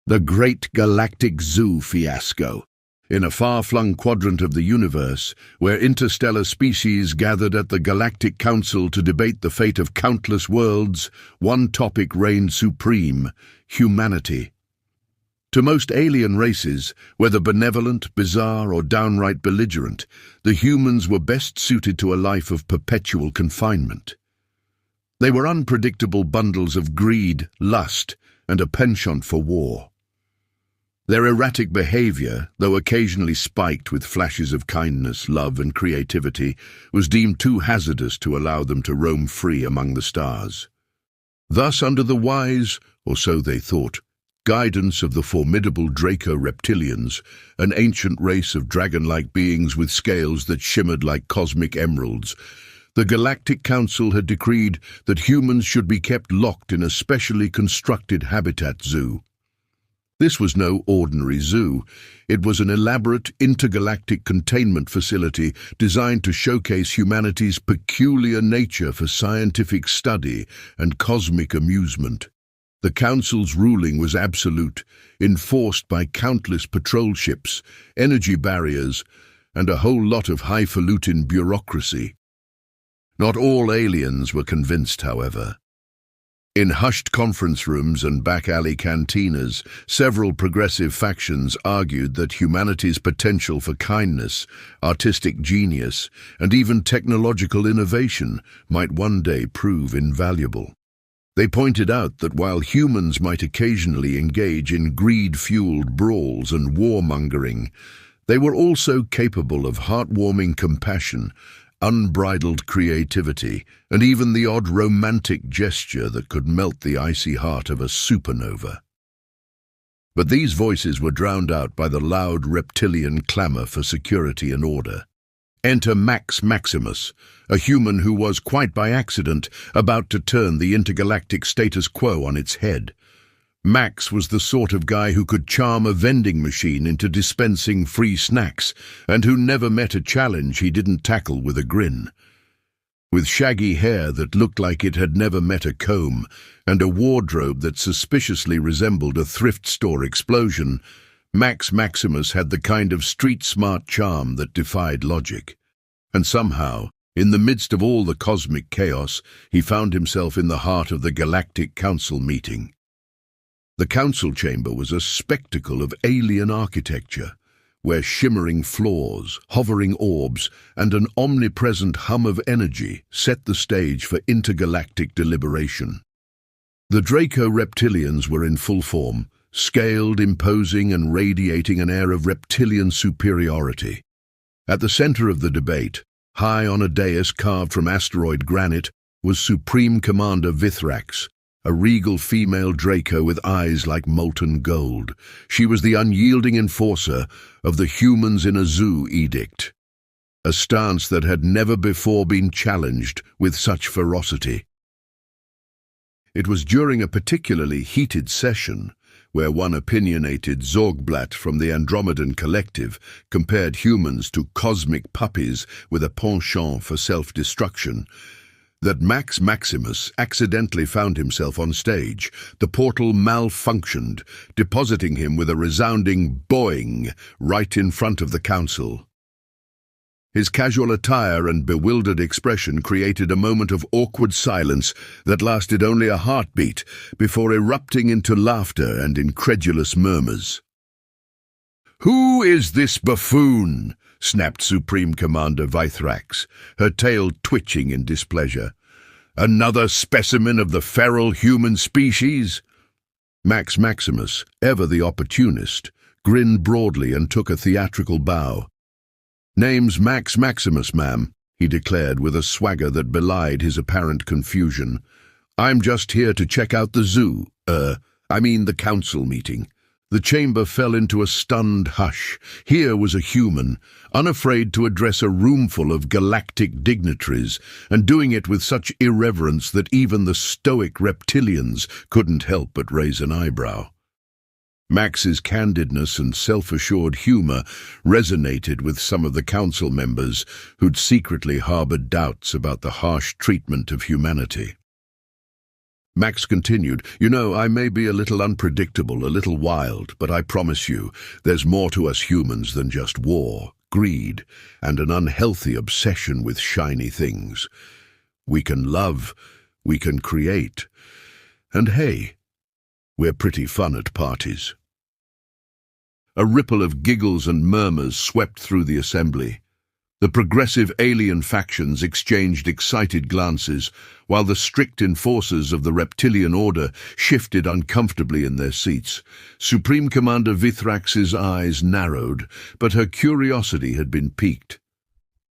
The Great Galactic Zoo Fiasco. In a far-flung quadrant of the universe, where interstellar species gathered at the Galactic Council to debate the fate of countless worlds, one topic reigned supreme: humanity. To most alien races, whether benevolent, bizarre, or downright belligerent, the humans were best suited to a life of perpetual confinement. They were unpredictable bundles of greed, lust, and a penchant for war. Their erratic behavior, though occasionally spiked with flashes of kindness, love, and creativity, was deemed too hazardous to allow them to roam free among the stars. Thus, under the wise, or so they thought, guidance of the formidable Draco-reptilians, an ancient race of dragon-like beings with scales that shimmered like cosmic emeralds, the Galactic Council had decreed that humans should be kept locked in a specially constructed habitat zoo. This was no ordinary zoo. It was an elaborate intergalactic containment facility designed to showcase humanity's peculiar nature for scientific study and cosmic amusement. The Council's ruling was absolute, enforced by countless patrol ships, energy barriers, and a whole lot of highfalutin bureaucracy. Not all aliens were convinced, however. In hushed conference rooms and back-alley cantinas, several progressive factions argued that humanity's potential for kindness, artistic genius, and even technological innovation might one day prove invaluable. They pointed out that while humans might occasionally engage in greed-fueled brawls and warmongering, they were also capable of heartwarming compassion, unbridled creativity, and even the odd romantic gesture that could melt the icy heart of a supernova. But these voices were drowned out by the loud reptilian clamor for security and order. Enter Max Maximus, a human who was, quite by accident, about to turn the intergalactic status quo on its head. Max was the sort of guy who could charm a vending machine into dispensing free snacks, and who never met a challenge he didn't tackle with a grin. With shaggy hair that looked like it had never met a comb, and a wardrobe that suspiciously resembled a thrift store explosion, Max Maximus had the kind of street-smart charm that defied logic. And somehow, in the midst of all the cosmic chaos, he found himself in the heart of the Galactic Council meeting. The council chamber was a spectacle of alien architecture, where shimmering floors, hovering orbs, and an omnipresent hum of energy set the stage for intergalactic deliberation. The Draco-reptilians were in full form, scaled, imposing, and radiating an air of reptilian superiority. At the center of the debate, high on a dais carved from asteroid granite, was Supreme Commander Vithrax, a regal female Draco with eyes like molten gold. She was the unyielding enforcer of the humans in a zoo edict, a stance that had never before been challenged with such ferocity. It was during a particularly heated session where one opinionated Zorgblatt from the Andromedan Collective compared humans to cosmic puppies with a penchant for self-destruction, that Max Maximus accidentally found himself on stage. The portal malfunctioned, depositing him with a resounding boing right in front of the council. His casual attire and bewildered expression created a moment of awkward silence that lasted only a heartbeat before erupting into laughter and incredulous murmurs. "Who is this buffoon?" snapped Supreme Commander Vithrax, her tail twitching in displeasure. "Another specimen of the feral human species?" Max Maximus, ever the opportunist, grinned broadly and took a theatrical bow. "Name's Max Maximus, ma'am," he declared with a swagger that belied his apparent confusion. "I'm just here to check out the zoo, the council meeting." The chamber fell into a stunned hush. Here was a human, unafraid to address a roomful of galactic dignitaries, and doing it with such irreverence that even the stoic reptilians couldn't help but raise an eyebrow. Max's candidness and self-assured humor resonated with some of the council members who'd secretly harbored doubts about the harsh treatment of humanity. Max continued, "You know, I may be a little unpredictable, a little wild, but I promise you, there's more to us humans than just war, greed, and an unhealthy obsession with shiny things. We can love, we can create, and hey, we're pretty fun at parties." A ripple of giggles and murmurs swept through the assembly. The progressive alien factions exchanged excited glances, while the strict enforcers of the reptilian order shifted uncomfortably in their seats. Supreme Commander Vithrax's eyes narrowed, but her curiosity had been piqued.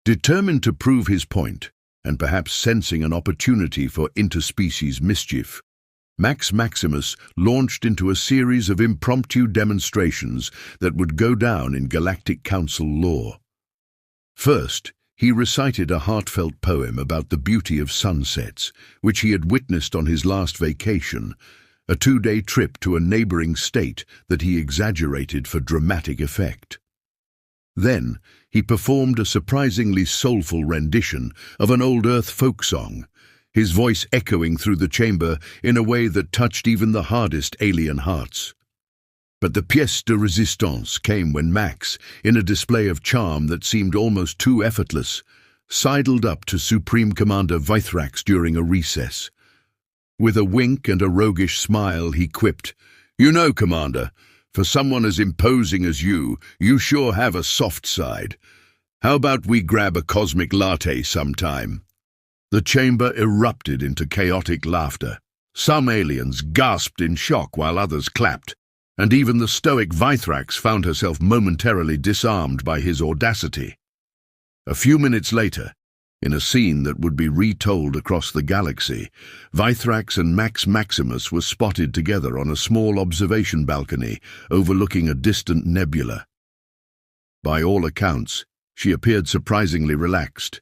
Determined to prove his point, and perhaps sensing an opportunity for interspecies mischief, Max Maximus launched into a series of impromptu demonstrations that would go down in Galactic Council lore. First, he recited a heartfelt poem about the beauty of sunsets, which he had witnessed on his last vacation, a 2-day trip to a neighboring state that he exaggerated for dramatic effect. Then, he performed a surprisingly soulful rendition of an old Earth folk song, his voice echoing through the chamber in a way that touched even the hardest alien hearts. But the pièce de résistance came when Max, in a display of charm that seemed almost too effortless, sidled up to Supreme Commander Vithrax during a recess. With a wink and a roguish smile, he quipped, "You know, Commander, for someone as imposing as you sure have a soft side. How about we grab a cosmic latte sometime?" The chamber erupted into chaotic laughter. Some aliens gasped in shock while others clapped, and even the stoic Vithrax found herself momentarily disarmed by his audacity. A few minutes later, in a scene that would be retold across the galaxy, Vithrax and Max Maximus were spotted together on a small observation balcony overlooking a distant nebula. By all accounts, she appeared surprisingly relaxed,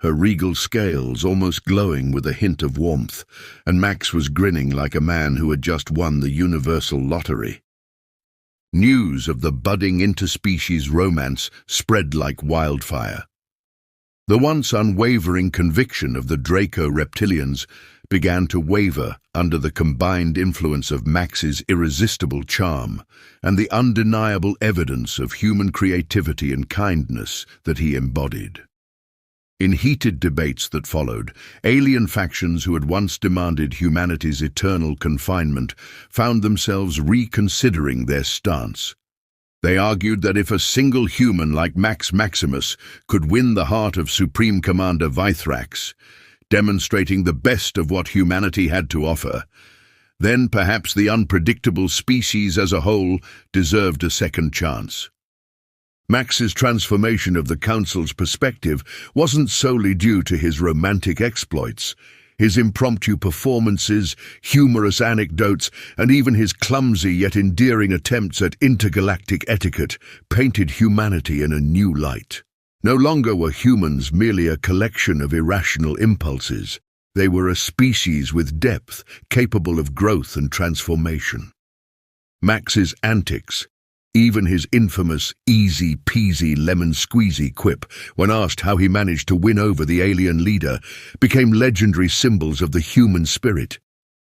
her regal scales almost glowing with a hint of warmth, and Max was grinning like a man who had just won the universal lottery. News of the budding interspecies romance spread like wildfire. The once unwavering conviction of the Draco reptilians began to waver under the combined influence of Max's irresistible charm and the undeniable evidence of human creativity and kindness that he embodied. In heated debates that followed, alien factions who had once demanded humanity's eternal confinement found themselves reconsidering their stance. They argued that if a single human like Max Maximus could win the heart of Supreme Commander Vithrax, demonstrating the best of what humanity had to offer, then perhaps the unpredictable species as a whole deserved a second chance. Max's transformation of the Council's perspective wasn't solely due to his romantic exploits. His impromptu performances, humorous anecdotes, and even his clumsy yet endearing attempts at intergalactic etiquette painted humanity in a new light. No longer were humans merely a collection of irrational impulses. They were a species with depth, capable of growth and transformation. Max's antics, even his infamous easy-peasy lemon-squeezy quip when asked how he managed to win over the alien leader, became legendary symbols of the human spirit.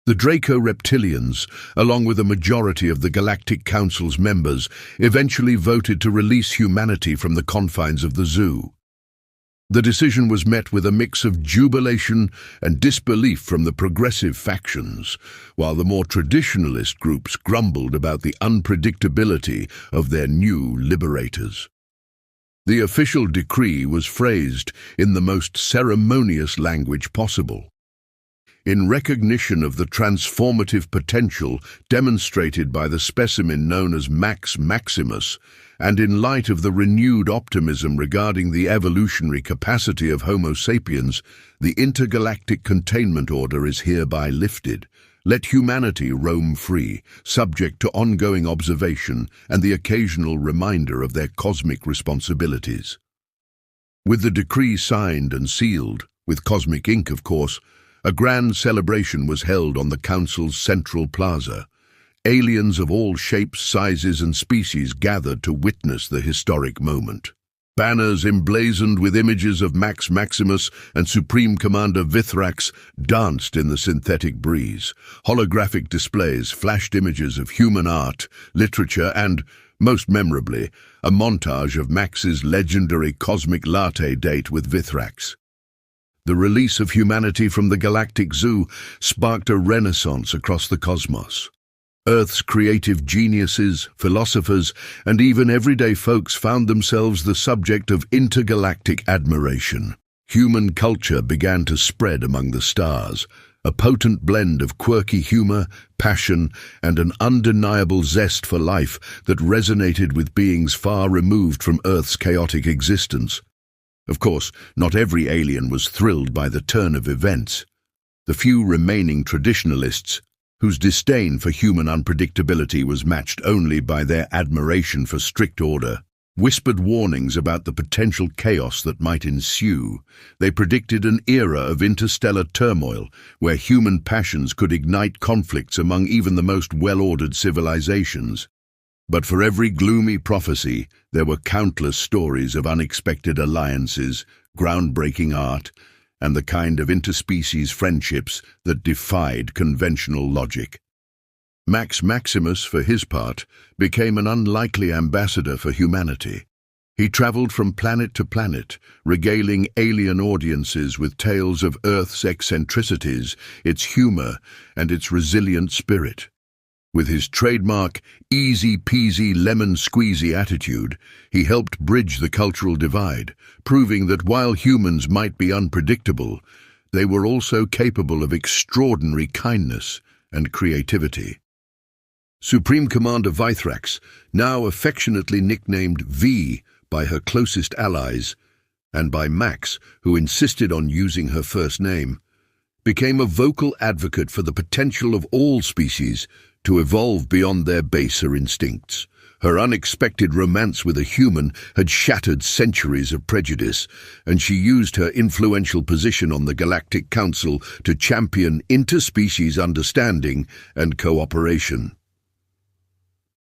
The Draco reptilians, along with a majority of the Galactic Council's members, eventually voted to release humanity from the confines of the zoo. The decision was met with a mix of jubilation and disbelief from the progressive factions, while the more traditionalist groups grumbled about the unpredictability of their new liberators. The official decree was phrased in the most ceremonious language possible. In recognition of the transformative potential demonstrated by the specimen known as Max Maximus, and in light of the renewed optimism regarding the evolutionary capacity of Homo sapiens, the intergalactic containment order is hereby lifted. Let humanity roam free, subject to ongoing observation and the occasional reminder of their cosmic responsibilities. With the decree signed and sealed, with cosmic ink of course, a grand celebration was held on the Council's central plaza. Aliens of all shapes, sizes, and species gathered to witness the historic moment. Banners emblazoned with images of Max Maximus and Supreme Commander Vithrax danced in the synthetic breeze. Holographic displays flashed images of human art, literature, and, most memorably, a montage of Max's legendary cosmic latte date with Vithrax. The release of humanity from the Galactic Zoo sparked a renaissance across the cosmos. Earth's creative geniuses, philosophers, and even everyday folks found themselves the subject of intergalactic admiration. Human culture began to spread among the stars, a potent blend of quirky humor, passion, and an undeniable zest for life that resonated with beings far removed from Earth's chaotic existence. Of course, not every alien was thrilled by the turn of events. The few remaining traditionalists, whose disdain for human unpredictability was matched only by their admiration for strict order, whispered warnings about the potential chaos that might ensue. They predicted an era of interstellar turmoil where human passions could ignite conflicts among even the most well-ordered civilizations. But for every gloomy prophecy, there were countless stories of unexpected alliances, groundbreaking art, and the kind of interspecies friendships that defied conventional logic. Max Maximus, for his part, became an unlikely ambassador for humanity. He traveled from planet to planet, regaling alien audiences with tales of Earth's eccentricities, its humor, and its resilient spirit. With his trademark easy-peasy lemon-squeezy attitude, he helped bridge the cultural divide, proving that while humans might be unpredictable, they were also capable of extraordinary kindness and creativity. Supreme Commander Vithrax, now affectionately nicknamed V by her closest allies, and by Max, who insisted on using her first name, became a vocal advocate for the potential of all species to evolve beyond their baser instincts. Her unexpected romance with a human had shattered centuries of prejudice, and she used her influential position on the Galactic Council to champion interspecies understanding and cooperation.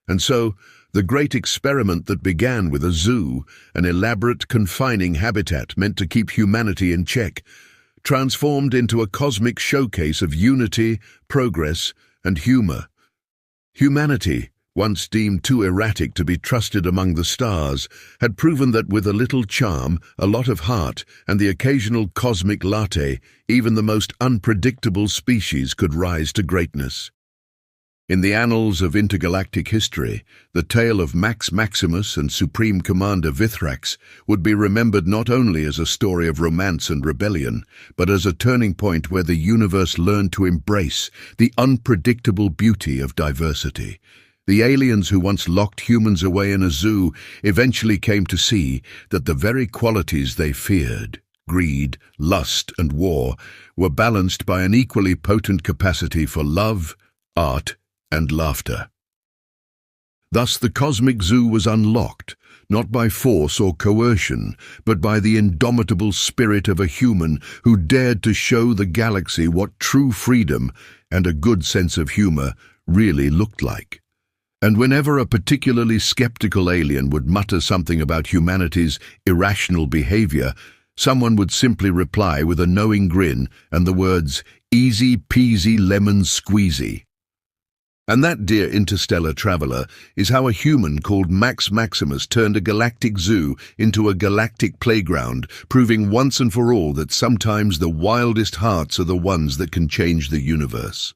And so, the great experiment that began with a zoo, an elaborate confining habitat meant to keep humanity in check, transformed into a cosmic showcase of unity, progress, and humor. Humanity, once deemed too erratic to be trusted among the stars, had proven that with a little charm, a lot of heart, and the occasional cosmic latte, even the most unpredictable species could rise to greatness. In the annals of intergalactic history, the tale of Max Maximus and Supreme Commander Vithrax would be remembered not only as a story of romance and rebellion, but as a turning point where the universe learned to embrace the unpredictable beauty of diversity. The aliens who once locked humans away in a zoo eventually came to see that the very qualities they feared, greed, lust, and war, were balanced by an equally potent capacity for love, art, and laughter. Thus the cosmic zoo was unlocked, not by force or coercion, but by the indomitable spirit of a human who dared to show the galaxy what true freedom and a good sense of humor really looked like. And whenever a particularly skeptical alien would mutter something about humanity's irrational behavior, someone would simply reply with a knowing grin and the words, "Easy peasy lemon squeezy." And that, dear interstellar traveler, is how a human called Max Maximus turned a galactic zoo into a galactic playground, proving once and for all that sometimes the wildest hearts are the ones that can change the universe.